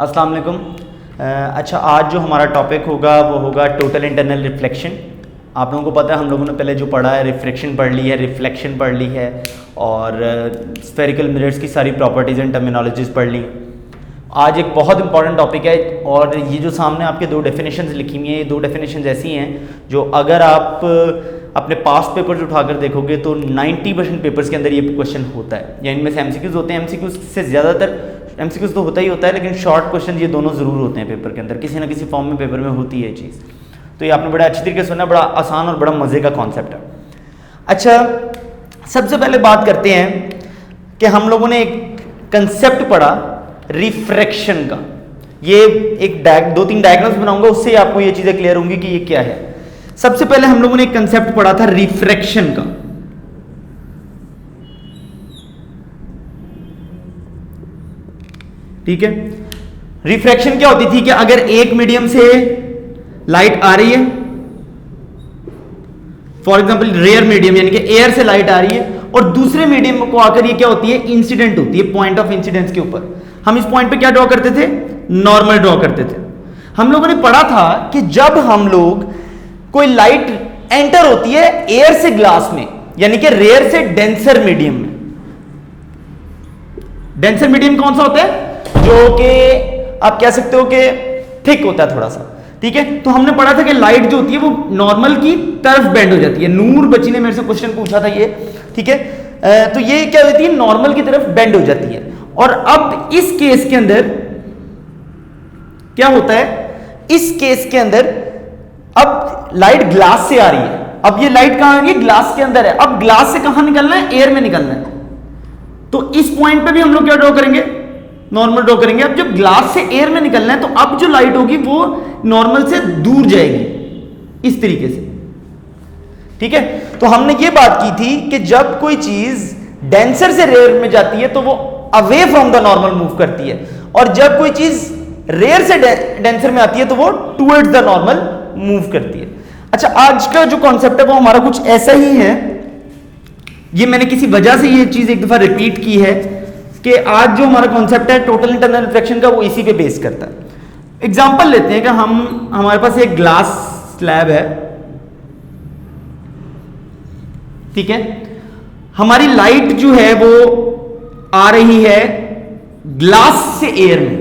अस्सलाम वालेकुम। अच्छा, आज जो हमारा टॉपिक होगा वो होगा टोटल इंटरनल रिफ्लेक्शन। आप लोगों को पता है, हम लोगों ने पहले जो पढ़ा है रिफ्रैक्शन पढ़ ली है, रिफ्लेक्शन पढ़ ली है और स्फेरिकल मिरर्स की सारी प्रॉपर्टीज़ एंड टर्मिनोलॉजीज़ पढ़ ली। आज एक बहुत इंपॉर्टेंट टॉपिक है और ये जो सामने आपके दो डेफिनेशंस लिखी हुई हैं, ये दो डेफिनेशंस ऐसी हैं जो अगर आप अपने पास्ट पेपर्स उठाकर देखोगे तो 90% पेपर्स के अंदर ये क्वेश्चन होता है, या इनमें से एमसीक्यूज होते हैं। एमसीक्यूज से ज़्यादातर एमसीक्यूज तो होता ही होता है, लेकिन शॉर्ट क्वेश्चन ये दोनों ज़रूर होते हैं पेपर के अंदर, किसी ना किसी फॉर्म में पेपर में होती है ये चीज़। तो ये आपने बड़ा अच्छी तरीके से सुना, बड़ा आसान और बड़ा मज़े का कॉन्सेप्ट है। अच्छा, सबसे पहले बात करते हैं कि हम लोगों ने एक कंसेप्ट पढ़ा रिफ्रैक्शन का। ये एक दो तीन डायग्राम्स बनाऊंगा, उससे आपको ये चीज़ें क्लियर होंगी कि ये क्या है। सबसे पहले हम लोगों ने एक कंसेप्ट पढ़ा था रिफ्रैक्शन का। ठीक है, रिफ्रैक्शन क्या होती थी कि अगर एक मीडियम से लाइट आ रही है, फॉर एग्जांपल रेयर मीडियम यानी कि एयर से लाइट आ रही है, और दूसरे मीडियम को आकर ये क्या होती है, इंसिडेंट होती है पॉइंट ऑफ इंसिडेंस के ऊपर। हम इस पॉइंट पे क्या ड्रॉ करते थे, नॉर्मल ड्रॉ करते थे। हम लोगों ने पढ़ा था कि जब हम लोग कोई लाइट एंटर होती है एयर से ग्लास में, यानी कि रेयर से डेंसर मीडियम में। डेंसर मीडियम कौन सा होता है, जो कि आप कह सकते हो कि थिक होता है थोड़ा सा। ठीक है, तो हमने पढ़ा था कि लाइट जो होती है वो नॉर्मल की तरफ बेंड हो जाती है। नूर बच्ची ने मेरे से क्वेश्चन पूछा था ये। ठीक है, तो ये क्या होती है, नॉर्मल की तरफ बेंड हो जाती है। और अब इस केस के अंदर क्या होता है, इस केस के अंदर अब लाइट ग्लास से आ रही है। अब ये लाइट कहां आ रही है, ग्लास के अंदर है। अब ग्लास से कहां निकलना है, एयर में निकलना है। तो इस पॉइंट पे भी हम लोग क्या ड्रॉ करेंगे, नॉर्मल ड्रॉ करेंगे। अब जब ग्लास से एयर में निकलना है तो अब जो लाइट होगी वो नॉर्मल से दूर जाएगी इस तरीके से। ठीक है, तो हमने ये बात की थी कि जब कोई चीज डेंसर से रेयर में जाती है तो वो away from the normal move करती है, और जब कोई चीज रेयर से डेंसर में आती है तो वो टुवर्ड्स द नॉर्मल मूव करती है। अच्छा, आज का जो कॉन्सेप्ट है वो हमारा कुछ ऐसा ही है। ये मैंने किसी वजह से ये चीज एक दफा रिपीट की है कि आज जो हमारा कॉन्सेप्ट है टोटल इंटरनल रिफ्लेक्शन का, वो इसी पे बेस करता है। एग्जांपल लेते हैं कि हमारे पास एक ग्लास स्लैब है। ठीक है, हमारी लाइट जो है वो आ रही है ग्लास से एयर में,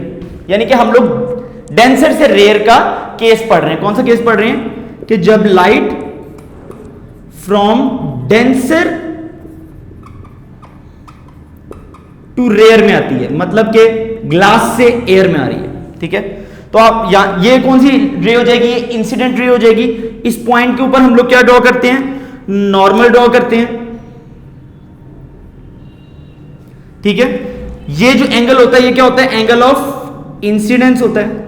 यानी कि हम लोग डेंसर से रेयर का केस पढ़ रहे हैं। कौन सा केस पढ़ रहे हैं कि जब light from denser to rare में आती है, मतलब कि ग्लास से एयर में आ रही है। ठीक है, तो आप ये कौन सी रे हो जाएगी, ये इंसिडेंट रे हो जाएगी। इस पॉइंट के ऊपर हम लोग क्या ड्रॉ करते हैं, नॉर्मल ड्रॉ करते हैं। ठीक है, ये जो एंगल होता है ये क्या होता है, एंगल ऑफ इंसिडेंस होता है।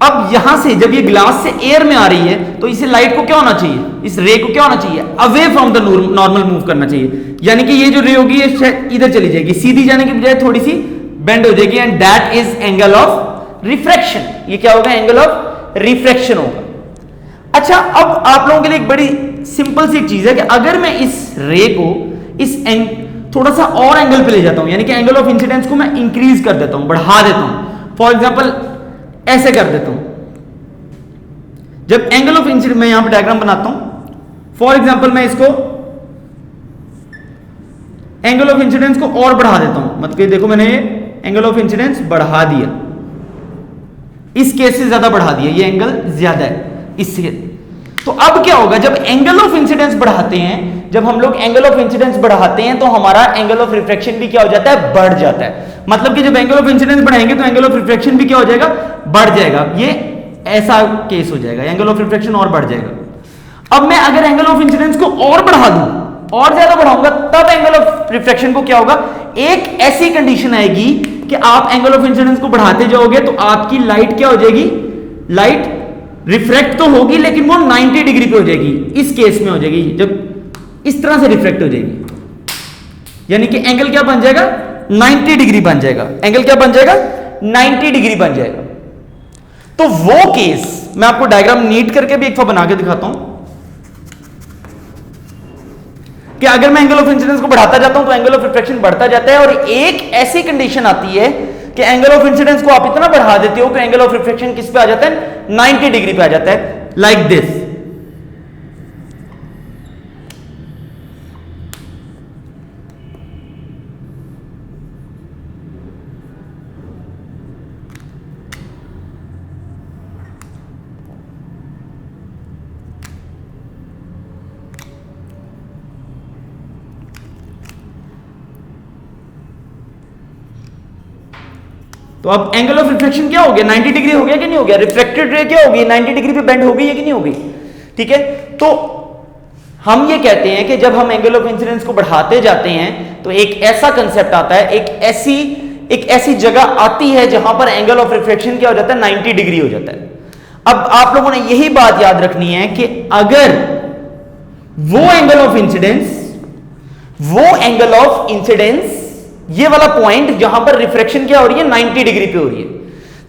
अब यहां से जब ये ग्लास से एयर में आ रही है तो इसे लाइट को क्या होना चाहिए, इस रे को क्या होना चाहिए, away from the normal move करना चाहिए। यानी कि ये जो रे होगी ये इधर चली जाएगी, सीधी जाने की बजाय थोड़ी सी बेंड हो जाएगी, and that is angle of refraction. ये क्या होगा, एंगल ऑफ रिफ्रैक्शन होगा। अच्छा, अब आप लोगों के लिए एक बड़ी सिंपल सी चीज है कि अगर मैं इस रे को इस थोड़ा सा और एंगल पे ले जाता हूं, यानी कि एंगल ऑफ इंसिडेंस को मैं इंक्रीज कर देता हूं, बढ़ा देता हूं। फॉर एग्जांपल ऐसे कर देता हूं। जब एंगल ऑफ इंसिडेंस, मैं यहां पे डायग्राम बनाता हूं। फॉर एग्जांपल मैं इसको एंगल ऑफ इंसिडेंस को और बढ़ा देता हूं, मतलब कि देखो मैंने एंगल ऑफ इंसिडेंस बढ़ा दिया, इस केस से ज्यादा बढ़ा दिया, ये एंगल ज्यादा है इससे। तो अब क्या होगा, जब एंगल ऑफ इंसिडेंस बढ़ाते हैं, जब हम लोग एंगल ऑफ इंसिडेंस बढ़ाते हैं तो हमारा एंगल ऑफ रिफ्रैक्शन भी क्या हो जाता है, बढ़ जाता है। मतलब कि जब एंगल ऑफ इंसिडेंस बढ़ाएंगे तो एंगल ऑफ रिफ्रैक्शन भी क्या हो जाएगा, बढ़ जाएगा। ये ऐसा केस हो जाएगा, एंगल ऑफ रिफ्रैक्शन और बढ़ जाएगा। अब मैं अगर एंगल ऑफ इंसिडेंस को और बढ़ा दूं, और ज्यादा बढ़ाऊंगा, तब एंगल ऑफ रिफ्रैक्शन को क्या होगा, एक ऐसी कंडीशन आएगी कि आप एंगल ऑफ इंसिडेंस को बढ़ाते जाओगे तो आपकी लाइट क्या हो जाएगी, लाइट रिफ्रैक्ट तो होगी लेकिन वो 90 डिग्री पे हो जाएगी। इस केस में हो जाएगी जब इस तरह से रिफ्रैक्ट हो जाएगी, यानी कि एंगल क्या बन जाएगा, 90 डिग्री बन जाएगा। एंगल क्या बन जाएगा, 90 डिग्री बन जाएगा। तो वो केस मैं आपको डायग्राम नीट करके भी एक बार बना के दिखाता हूं कि अगर मैं एंगल ऑफ इंसिडेंस को बढ़ाता जाता हूं तो एंगल ऑफ रिफ्रैक्शन बढ़ता जाता है, और एक ऐसी कंडीशन आती है कि एंगल ऑफ इंसिडेंस को आप इतना बढ़ा देते हो कि एंगल ऑफ रिफ्लेक्शन किस पे आ जाता है, 90 डिग्री पे आ जाता है, लाइक दिस। तो अब एंगल ऑफ रिफ्लेक्शन क्या हो गया, 90 डिग्री हो गया कि नहीं हो गया, रिफ्लेक्टेड रे क्या होगी, 90 डिग्री पे बेंड हो गई है कि नहीं होगी, ठीक है। तो हम ये कहते हैं कि जब हम एंगल ऑफ इंसिडेंस को बढ़ाते जाते हैं तो एक ऐसा कंसेप्ट आता है, एक ऐसी जगह आती है जहां पर एंगल ऑफ रिफ्लेक्शन क्या हो जाता है, 90 डिग्री हो जाता है। अब आप लोगों ने यही बात याद रखनी है कि अगर वो एंगल ऑफ इंसिडेंस ये वाला पॉइंट जहां पर रिफ्लेक्शन क्या हो रही है, 90 डिग्री पे हो रही है,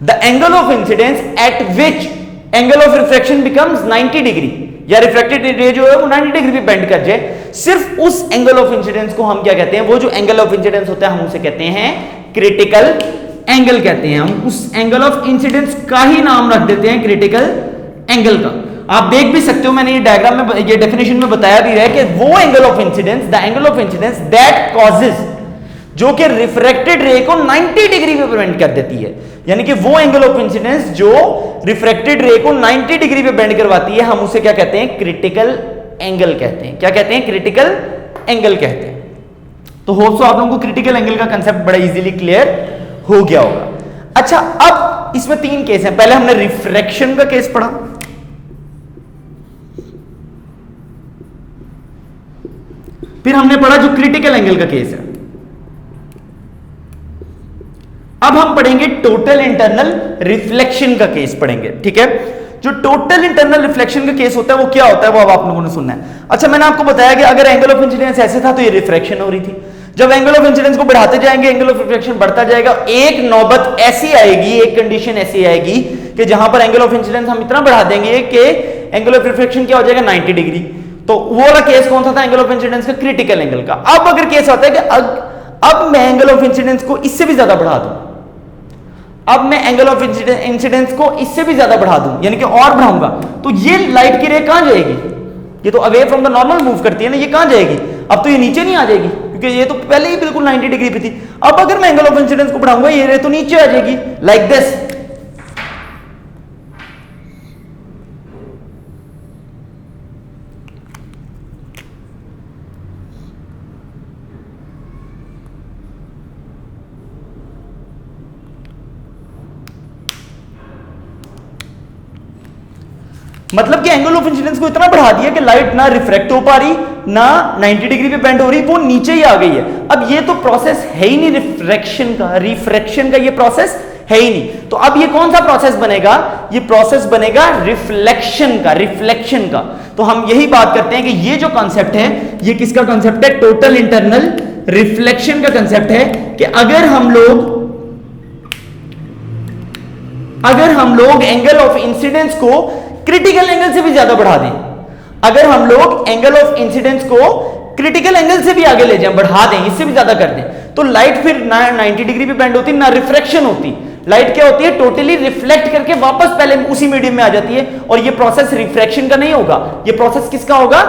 the angle of incidence at which angle of reflection becomes 90 degree, या रिफ्लेक्टेड रे जो है वो 90 डिग्री पे बेंड कर जाए, सिर्फ उस एंगल ऑफ इंसिडेंस को हम क्या कहते हैं, वो जो एंगल ऑफ इंसिडेंस होता है हम उसे कहते हैं क्रिटिकल एंगल कहते हैं। हम उस एंगल ऑफ इंसिडेंस का ही नाम रख देते हैं क्रिटिकल एंगल का। आप देख भी सकते हो, मैंने ये डायग्राम में, ये डेफिनेशन में बताया भी है कि वो angle of incidence, the angle of incidence that causes, जो कि रिफ्रैक्टेड रे को 90 डिग्री पे बेंड कर देती है, यानी कि वो एंगल ऑफ इंसिडेंस जो रिफ्रैक्टेड रे को 90 डिग्री पे बेंड करवाती है, हम उसे क्या कहते हैं, क्रिटिकल एंगल कहते हैं। क्या कहते हैं, क्रिटिकल एंगल कहते हैं। तो होप सो आप लोगों को क्रिटिकल एंगल का कंसेप्ट बड़ा इजीली क्लियर हो गया होगा। अच्छा, अब इसमें 3 केस हैं। पहले हमने रिफ्रैक्शन का केस पढ़ा, फिर हमने पढ़ा जो क्रिटिकल एंगल का केस है, अब हम पढ़ेंगे टोटल इंटरनल रिफ्लेक्शन का केस पढ़ेंगे, ठीक है। जो टोटल इंटरनल रिफ्लेक्शन का केस होता है वो क्या होता है, वो अब आप लोगों ने सुनना है। अच्छा, मैंने आपको बताया कि अगर एंगल ऑफ इंसिडेंस ऐसे था तो ये रिफ्रैक्शन हो रही थी। जब एंगल ऑफ इंसिडेंस को बढ़ाते जाएंगे एंगल ऑफ रिफ्लेक्शन बढ़ता जाएगा। एक नौबत ऐसी आएगी, एक कंडीशन ऐसी आएगी कि जहां पर एंगल ऑफ इंसिडेंस हम इतना बढ़ा देंगे कि एंगल ऑफ रिफ्लेक्शन क्या हो जाएगा, 90 डिग्री। तो वो वाला केस कौन सा था, एंगल ऑफ इंसिडेंस का, क्रिटिकल एंगल का। अब अगर केस आता है कि अब मैं एंगल ऑफ इंसिडेंस को इससे भी ज्यादा बढ़ा दूं, अब मैं एंगल ऑफ इंसिडेंस को इससे भी ज्यादा बढ़ा दूं, यानी कि और बढ़ाऊंगा, तो ये लाइट की रे कहां जाएगी, ये तो away from the normal move करती है ना, ये कहां जाएगी, अब तो ये नीचे नहीं आ जाएगी क्योंकि ये तो पहले ही बिल्कुल 90 डिग्री पे थी। अब अगर मैं एंगल ऑफ इंसिडेंस को बढ़ाऊंगा ये रे तो नीचे आ जाएगी, लाइक दिस। मतलब कि एंगल ऑफ इंसिडेंस को इतना बढ़ा दिया कि लाइट ना रिफ्रैक्ट हो पा रही, ना 90 डिग्री पे बेंड हो रही, वो नीचे ही आ गई है। अब ये तो प्रोसेस है ही नहीं रिफ्रैक्शन का, रिफ्रैक्शन का ये प्रोसेस है ही नहीं। तो अब ये कौन सा प्रोसेस बनेगा, ये प्रोसेस बनेगा रिफ्लेक्शन का, रिफ्लेक्शन का। तो हम यही बात करते हैं कि ये जो कॉन्सेप्ट है ये किसका कॉन्सेप्ट है, टोटल इंटरनल रिफ्लेक्शन का कॉन्सेप्ट है कि अगर हम लोग एंगल ऑफ इंसिडेंस को क्रिटिकल एंगल से भी ज्यादा बढ़ा दें, अगर हम लोग एंगल ऑफ इंसिडेंस को क्रिटिकल एंगल से भी आगे ले जाएं, बढ़ा दें, इससे भी ज्यादा कर दें, तो लाइट फिर ना 90 डिग्री पे बेंड होती, ना रिफ्रैक्शन होती। लाइट क्या होती है, टोटली रिफ्लेक्ट करके वापस पहले उसी मीडियम में आ जाती है। और ये प्रोसेस रिफ्रैक्शन का नहीं होगा, ये प्रोसेस किसका होगा,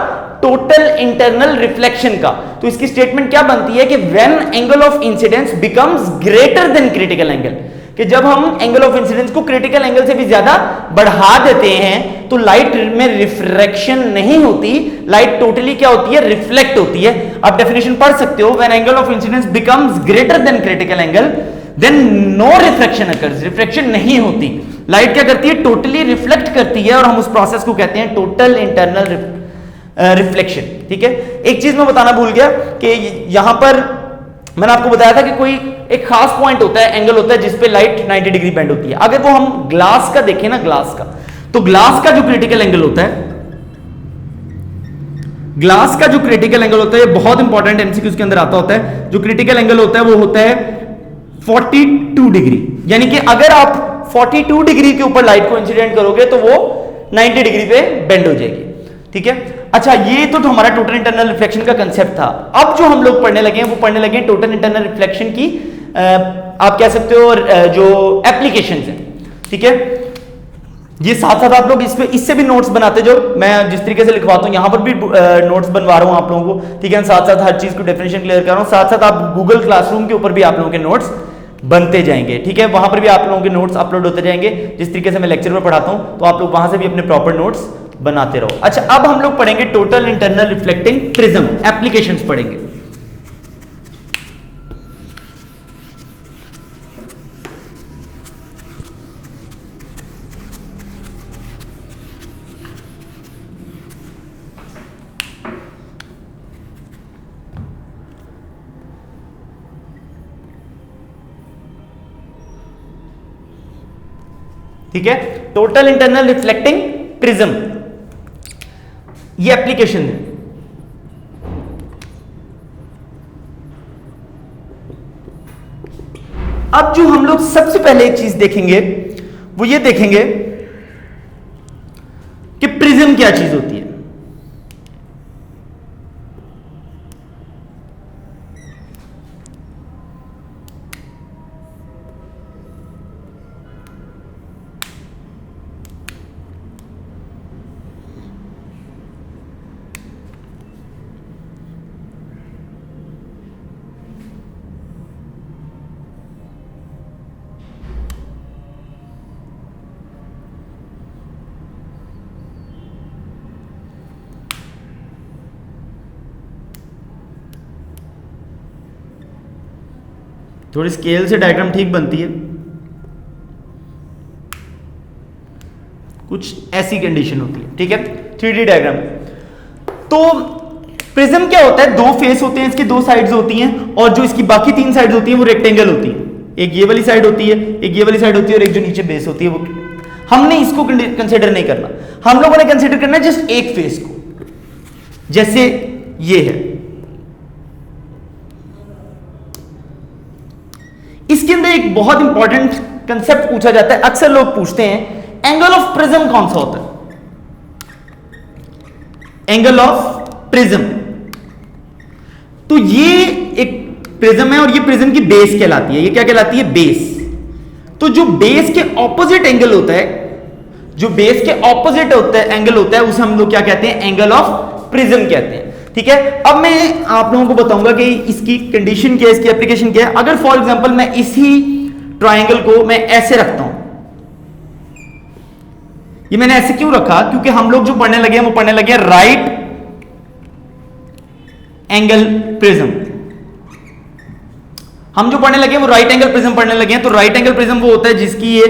टोटल इंटरनल रिफ्लेक्शन का। तो इसकी स्टेटमेंट क्या बनती है कि when angle of incidence becomes greater than critical angle, कि जब हम एंगल ऑफ इंसिडेंस को क्रिटिकल एंगल से भी ज्यादा बढ़ा देते हैं तो लाइट में रिफ्रैक्शन नहीं होती, लाइट टोटली क्या होती है, रिफ्लेक्ट होती है। आप डेफिनेशन पढ़ सकते हो, when angle of incidence becomes greater than critical angle then no refraction occurs, refraction नहीं होती। लाइट क्या करती है, टोटली रिफ्लेक्ट करती है, और हम उस प्रोसेस को कहते हैं टोटल इंटरनल रिफ्लेक्शन, ठीक है। एक चीज मैं बताना भूल गया कि यहां पर मैंने आपको बताया था कि कोई एक खास पॉइंट होता है, एंगल होता है जिस पे लाइट 90 डिग्री बेंड होती है। अगर वो हम ग्लास का देखें ना, ग्लास का, तो ग्लास का जो क्रिटिकल एंगल होता है, ग्लास का जो क्रिटिकल एंगल होता है, ये बहुत इंपॉर्टेंट एमसीक्यूज के अंदर आता होता है। जो क्रिटिकल एंगल होता है वो होता है 42 डिग्री, यानी कि अगर आप 42 डिग्री के ऊपर लाइट को इंसिडेंट करोगे तो वो 90 डिग्री पे बेंड हो जाएगी, ठीक है। अच्छा, ये तो हमारा टोटल इंटरनल रिफ्लेक्शन का कंसेप्ट था। अब जो हम लोग पढ़ने लगे हैं वो पढ़ने लगे हैं टोटल इंटरनल रिफ्लेक्शन की आप कह सकते हो जो एप्लीकेशंस हैं, ठीक है। ये साथ साथ आप लोग इससे भी नोट्स बनाते जो मैं जिस तरीके से लिखवाता हूँ, यहां पर भी नोट्स बनवा रहा हूं आप लोगों को, ठीक है। साथ साथ हर चीज को डेफिनेशन क्लियर कर रहा हूं, साथ साथ आप गूगल क्लासरूम के ऊपर भी आप लोगों के नोट्स बनते जाएंगे, ठीक है। वहां पर भी आप लोगों के नोट्स अपलोड होते जाएंगे, जिस तरीके से मैं लेक्चर में पढ़ाता हूं, तो आप लोग वहां से भी अपने प्रॉपर नोट्स बनाते रहो। अच्छा, अब हम लोग पढ़ेंगे total internal reflecting prism, applications पढ़ेंगे। ठीक है, टोटल इंटरनल रिफ्लेक्टिंग प्रिज्म, ये एप्लीकेशन है। अब जो हम लोग सबसे पहले एक चीज देखेंगे वो ये देखेंगे कि प्रिज्म क्या चीज होती है। थोड़ी स्केल से डायग्राम ठीक बनती है, कुछ ऐसी कंडीशन होती है, ठीक है। 3D diagram. तो प्रिज्म क्या होता है, दो फेस होते हैं, इसकी दो साइड्स होती हैं, और जो इसकी बाकी तीन साइड्स होती हैं वो रेक्टेंगल होती है। एक ये वाली साइड होती है, एक ये वाली साइड होती है, और एक जो नीचे बेस होती है वो हमने इसको कंसिडर नहीं करना। हम लोगों ने कंसिडर करना है जस्ट एक फेस को, जैसे ये है। इसके अंदर एक बहुत इंपॉर्टेंट कंसेप्ट पूछा जाता है, अक्सर लोग पूछते हैं एंगल ऑफ प्रिज्म कौन सा होता है। एंगल ऑफ प्रिज्म, तो ये एक प्रिज्म है और ये प्रिज्म की बेस कहलाती है। ये क्या कहलाती है, बेस। तो जो बेस के ऑपोजिट एंगल होता है, जो बेस के ऑपोजिट होता है एंगल होता है, उसे हम लोग क्या कहते हैं, एंगल ऑफ प्रिज्म कहते हैं, ठीक है। अब मैं आप लोगों को बताऊंगा कि इसकी कंडीशन क्या है, इसकी एप्लीकेशन क्या है। अगर फॉर एग्जांपल मैं इसी ट्रायंगल को मैं ऐसे रखता हूं, ये मैंने ऐसे क्यों रखा, क्योंकि हम लोग जो पढ़ने लगे हैं वो पढ़ने लगे हैं राइट एंगल प्रिज्म। हम जो पढ़ने लगे हैं वो राइट एंगल प्रिज्म पढ़ने लगे हैं। तो राइट एंगल प्रिज्म वो होता है जिसकी ये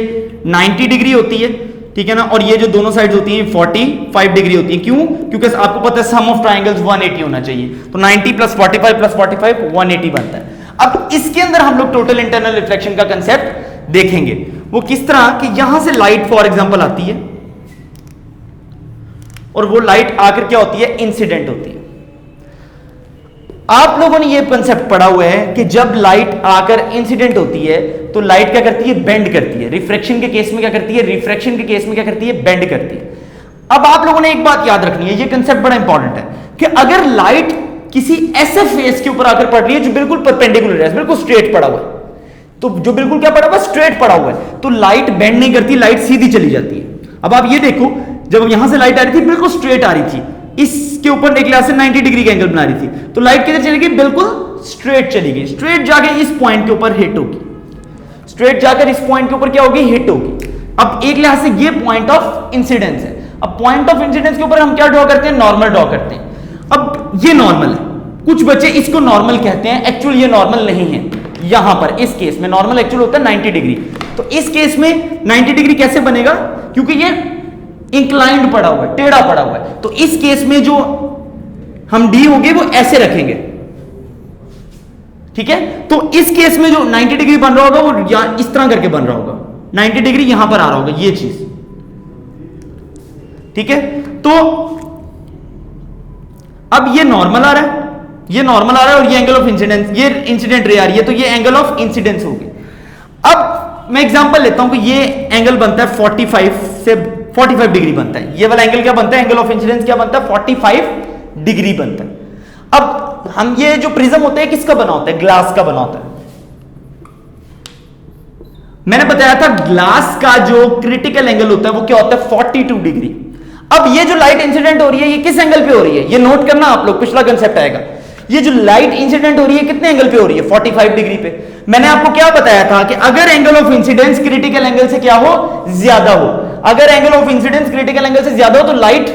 90 डिग्री होती है, ठीक है ना, और ये जो दोनों साइड्स होती हैं 45 डिग्री होती है। क्यों, क्योंकि आपको पता है सम ऑफ ट्रायंगल्स 180 होना चाहिए, तो 90 + 45 + 45 180 बनता है। अब इसके अंदर हम लोग टोटल इंटरनल रिफ्लेक्शन का कंसेप्ट देखेंगे। वो किस तरह कि यहां से लाइट फॉर एग्जांपल आती है और वो लाइट आकर क्या होती है, इंसिडेंट होती है। आप लोगों ने ये कंसेप्ट पढ़ा हुआ है कि जब लाइट आकर इंसिडेंट होती है तो लाइट क्या करती है, बेंड करती है। रिफ्रैक्शन के केस में क्या करती है, रिफ्रैक्शन के केस में क्या करती है, बेंड करती है। अब आप लोगों ने एक बात याद रखनी है, ये कंसेप्ट बड़ा इंपॉर्टेंट है कि अगर लाइट किसी ऐसे फेस के ऊपर आकर पड़ रही है जो बिल्कुल परपेंडिकुलर है, बिल्कुल स्ट्रेट पड़ा हुआ है, तो जो बिल्कुल क्या पड़ा हुआ है, स्ट्रेट पड़ा हुआ है, तो लाइट बेंड नहीं करती, लाइट सीधी चली जाती है। अब आप ये देखो, जब यहां से लाइट आ रही थी बिल्कुल स्ट्रेट आ रही थी, इसके ऊपर एक ग्लास से 90 डिग्री का एंगल बना रही थी, तो लाइट किधर चली गई, बिल्कुल स्ट्रेट चली गई। स्ट्रेट जाके इस पॉइंट के ऊपर हिट होगी, स्ट्रेट जाकर इस पॉइंट के ऊपर क्या होगी, हिट होगी। अब एक लिहाज से ये पॉइंट ऑफ इंसिडेंस है। अब पॉइंट ऑफ इंसिडेंस के ऊपर हम क्या ड्रॉ करते हैं, नॉर्मल ड्रॉ करते हैं। अब ये नॉर्मल है, कुछ बच्चे इसको नॉर्मल कहते हैं, एक्चुअल ये नॉर्मल नहीं है। यहां पर इस केस में नॉर्मल एक्चुअल होता है 90 डिग्री। तो इस केस में 90 डिग्री कैसे बनेगा, क्योंकि ये इंक्लाइंड पड़ा हुआ है, टेढ़ा पड़ा हुआ है। तो इस केस में जो हम डी होंगे वो ऐसे रखेंगे, ठीक है। तो इस केस में जो 90 डिग्री बन रहा होगा वो इस तरह करके बन रहा होगा, 90 डिग्री यहां पर आ रहा होगा, ये चीज, ठीक है। तो अब ये नॉर्मल आ रहा है, ये नॉर्मल आ रहा है, और ये एंगल ऑफ इंसिडेंस, ये इंसिडेंट रे आ रही है, तो ये एंगल ऑफ इंसिडेंस होगी। अब मैं एग्जांपल लेता हूं कि ये एंगल बनता है 45 डिग्री बनता है। ये वाला एंगल क्या बनता है, एंगल ऑफ इंसिडेंस क्या बनता है, 45 डिग्री बनता है। अब हम ये जो प्रिज्म होता है किसका बना होता है, ग्लास का बना होता है। मैंने बताया था ग्लास का जो क्रिटिकल एंगल होता है वो क्या होता है 42 डिग्री। अब ये जो लाइट इंसिडेंट हो रही है ये किस एंगल पे हो रही है, ये नोट करना आप लोग, पिछला कंसेप्ट आएगा। ये जो लाइट इंसिडेंट हो रही है कितने एंगल पे हो रही है 45 डिग्री पे। मैंने आपको क्या बताया था कि अगर angle of incidence critical angle से क्या हो, ज्यादा हो, अगर angle of incidence critical angle से ज्यादा हो तो लाइट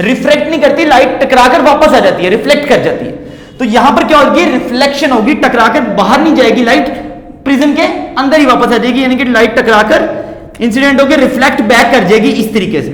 रिफ्लेक्ट नहीं करती, लाइट टकराकर वापस आ जाती है, रिफ्लेक्ट कर जाती है। तो यहां पर क्या होगी, रिफ्लेक्शन होगी, टकराकर बाहर नहीं जाएगी लाइट, प्रिज्म के अंदर ही वापस आ जाएगी, यानी कि लाइट टकराकर इंसिडेंट होकर रिफ्लेक्ट बैक कर जाएगी इस तरीके से,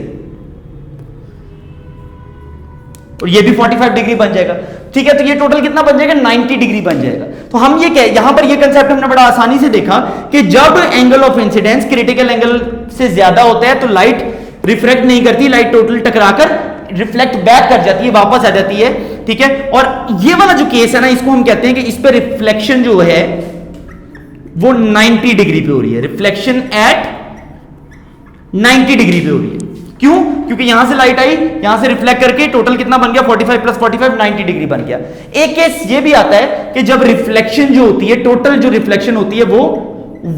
और ये भी 45 डिग्री बन जाएगा। ठीक है, तो ये टोटल कितना बन जाएगा 90 डिग्री बन जाएगा। तो हम ये क्या, यहां पर ये कंसेप्ट हमने बड़ा आसानी से देखा कि जब angle of incidence critical angle से ज्यादा होता है तो लाइट रिफ्लेक्ट नहीं करती, लाइट टोटल टकराकर रिफ्लेक्ट बैक कर जाती है, वापस आ जाती है। ठीक है, और ये वाला जो केस है ना, इसको हम कहते हैं कि इस पर रिफ्लेक्शन जो है वो 90 डिग्री पे हो रही है, रिफ्लेक्शन एट 90 डिग्री पे हो रही है। क्यों? क्योंकि यहां से लाइट आई, यहां से रिफ्लेक्ट करके टोटल कितना बन गया 45 प्लस 45 90 डिग्री बन गया। एक केस ये भी आता है कि जब रिफ्लेक्शन जो होती है, टोटल जो रिफ्लेक्शन होती है वो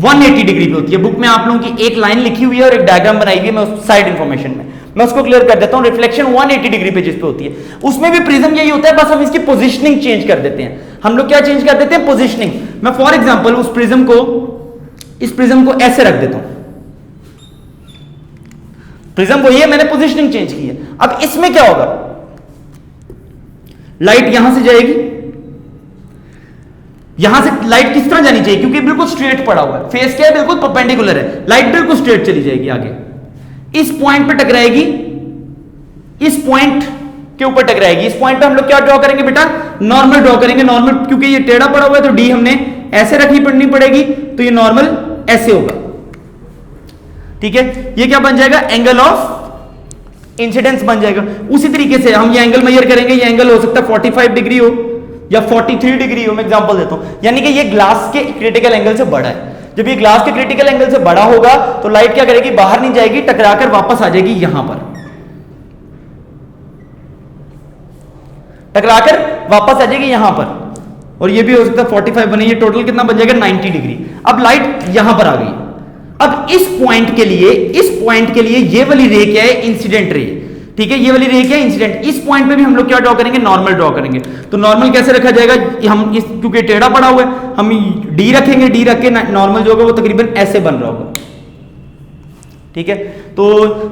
180 डिग्री पे होती है। बुक में आप लोगों की एक लाइन लिखी हुई है और एक डायग्राम बनाई हुई है, मैं साइड इंफॉर्मेशन में मैं उसको क्लियर कर देता हूं। रिफ्लेक्शन 180 डिग्री पे जिस पे होती है उसमें भी प्रिज्म यही होता है, बस हम इसकी पोजीशनिंग चेंज कर देते हैं। हम लोग क्या चेंज कर देते हैं, पोजीशनिंग। मैं फॉर एग्जांपल उस प्रिज्म को, इस प्रिज्म को ऐसे रख देता हूं, प्रिज्म वही है, मैंने पोजीशनिंग चेंज की है। अब इसमें क्या होगा, लाइट यहां से जाएगी, यहां से लाइट किस तरह जानी चाहिए, क्योंकि बिल्कुल स्ट्रेट पड़ा हुआ है, फेस क्या है बिल्कुल परपेंडिकुलर है, लाइट बिल्कुल स्ट्रेट चली जाएगी आगे, इस पॉइंट पे टकराएगी, इस पॉइंट के ऊपर टकराएगी। इस पॉइंट पे हम लोग क्या ड्रॉ करेंगे बेटा, नॉर्मल ड्रॉ करेंगे। नॉर्मल क्योंकि ये टेढ़ा पड़ा हुआ है तो डी हमने ऐसे रखनी पड़ेगी, तो ये नॉर्मल ऐसे होगा। ठीक है, ये क्या बन जाएगा, एंगल ऑफ इंसिडेंस बन जाएगा। उसी तरीके से हम ये एंगल मेजर करेंगे, ये एंगल हो सकता है 45 डिग्री हो या 43 डिग्री हो। मैं एग्जांपल देता हूं, यानी कि ये ग्लास के क्रिटिकल एंगल से बड़ा है। जब ये ग्लास के क्रिटिकल एंगल से बड़ा होगा तो लाइट क्या करेगी, बाहर नहीं जाएगी, टकराकर वापस आ जाएगी यहां पर, टकराकर वापस आ जाएगी यहां पर, और ये भी हो सकता है 45 बने, ये टोटल कितना बन जाएगा 90 डिग्री। अब लाइट यहां पर आ गई। अब इस पॉइंट के लिए ये वाली रे क्या है, इंसिडेंट रे। ठीक है, ये वाली रे क्या है, इंसिडेंट। इस पॉइंट पे भी हम लोग क्या ड्रॉ करेंगे, नॉर्मल ड्रॉ करेंगे। तो नॉर्मल कैसे रखा जाएगा, हम इस क्योंकि टेढ़ा पड़ा हुआ है हम डी रखेंगे, डी रख के नॉर्मल जो होगा वो तकरीबन ऐसे बन रहा होगा। ठीक है, तो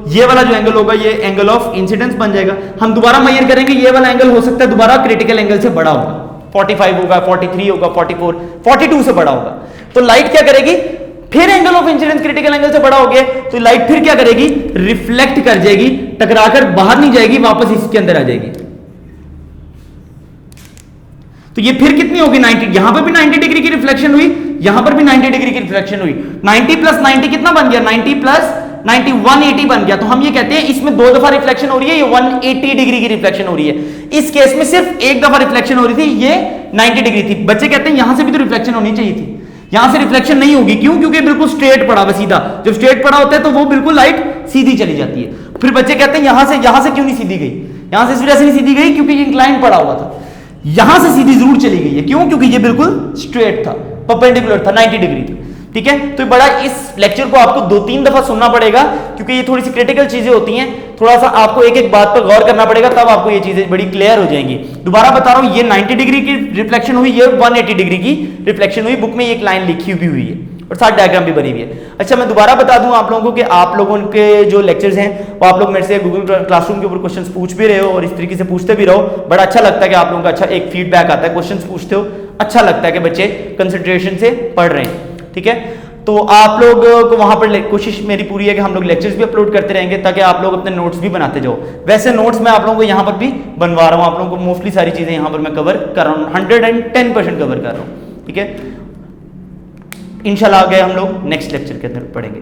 ये वाला जो एंगल होगा ये एंगल ऑफ इंसिडेंस बन जाएगा। हम दोबारा मेजर करेंगे, ये वाला एंगल हो सकता है दोबारा क्रिटिकल एंगल से बड़ा होगा, 45 होगा, 43 होगा, 44, 42 से बड़ा होगा। तो लाइट क्या करेगी, फिर angle of incidence critical angle से बड़ा हो गया तो लाइट फिर क्या करेगी, रिफ्लेक्ट कर जाएगी, टकराकर बाहर नहीं जाएगी, वापस इसके अंदर आ जाएगी। तो ये फिर कितनी होगी 90, यहां पर भी 90 डिग्री की रिफ्लेक्शन हुई, यहां पर भी 90 डिग्री की रिफ्लेक्शन हुई। 90 प्लस 90 कितना बन गया, 90 प्लस 90 180 बन गया। तो हम ये कहते हैं इसमें 2 दफा रिफ्लेक्शन हो रही है, ये 180 डिग्री की रिफ्लेक्शन हो रही है। इस केस में सिर्फ एक दफा रिफ्लेक्शन हो रही थी, ये 90 डिग्री थी। बच्चे कहते हैं यहां से भी तो रिफ्लेक्शन होनी चाहिए थी, यहां से रिफ्लेक्शन नहीं होगी। क्यों? क्योंकि बिल्कुल स्ट्रेट पड़ा हुआ सीधा, जब स्ट्रेट पड़ा होता है तो वो बिल्कुल लाइट सीधी चली जाती है। फिर बच्चे कहते हैं यहां से क्यों नहीं सीधी गई, यहां से इस वजह से नहीं सीधी गई क्योंकि इंक्लाइन पड़ा हुआ था, यहां से सीधी जरूर चली गई है। क्यों? क्योंकि ये बिल्कुल स्ट्रेट था, परपेंडिकुलर था, 90 डिग्री थी। ठीक है, तो बड़ा इस लेक्चर को आपको 2-3 दफा सुनना पड़ेगा क्योंकि ये थोड़ी सी क्रिटिकल चीजें होती हैं, थोड़ा सा आपको एक एक बात पर गौर करना पड़ेगा, तब आपको ये चीजें बड़ी क्लियर हो जाएंगी। दोबारा बता रहा हूं, ये 90 डिग्री की रिफ्लेक्शन हुई, ये 180 डिग्री की रिफ्लेक्शन हुई। बुक में एक लाइन लिखी भी हुई है और साथ डायग्राम भी बनी हुई है। अच्छा, मैं दोबारा बता दूं आप लोगों को कि आप लोगों के जो लेक्चर्स हैं वो आप लोग मेरे से गूगल क्लासरूम के ऊपर क्वेश्चंस पूछ भी रहे हो और इस तरीके से पूछते भी रहो। बड़ा अच्छा लगता है कि आप लोगों का अच्छा एक फीडबैक आता है, क्वेश्चंस पूछते हो, अच्छा लगता है कि बच्चे कंसंट्रेशन से पढ़ रहे हैं। ठीक है, तो आप लोग को वहां पर कोशिश मेरी पूरी है कि हम लोग लेक्चर्स भी अपलोड करते रहेंगे ताकि आप लोग अपने नोट्स भी बनाते जाओ। वैसे नोट्स मैं आप लोगों को यहाँ पर भी बनवा रहा हूँ, आप लोगों को मोस्टली सारी चीजें यहाँ पर मैं कवर कर रहा हूँ, 110% कवर कर रहा हूँ। ठीक है, इंशाल्लाह आगे हम लोग नेक्स्ट लेक्चर के अंदर पढ़ेंगे।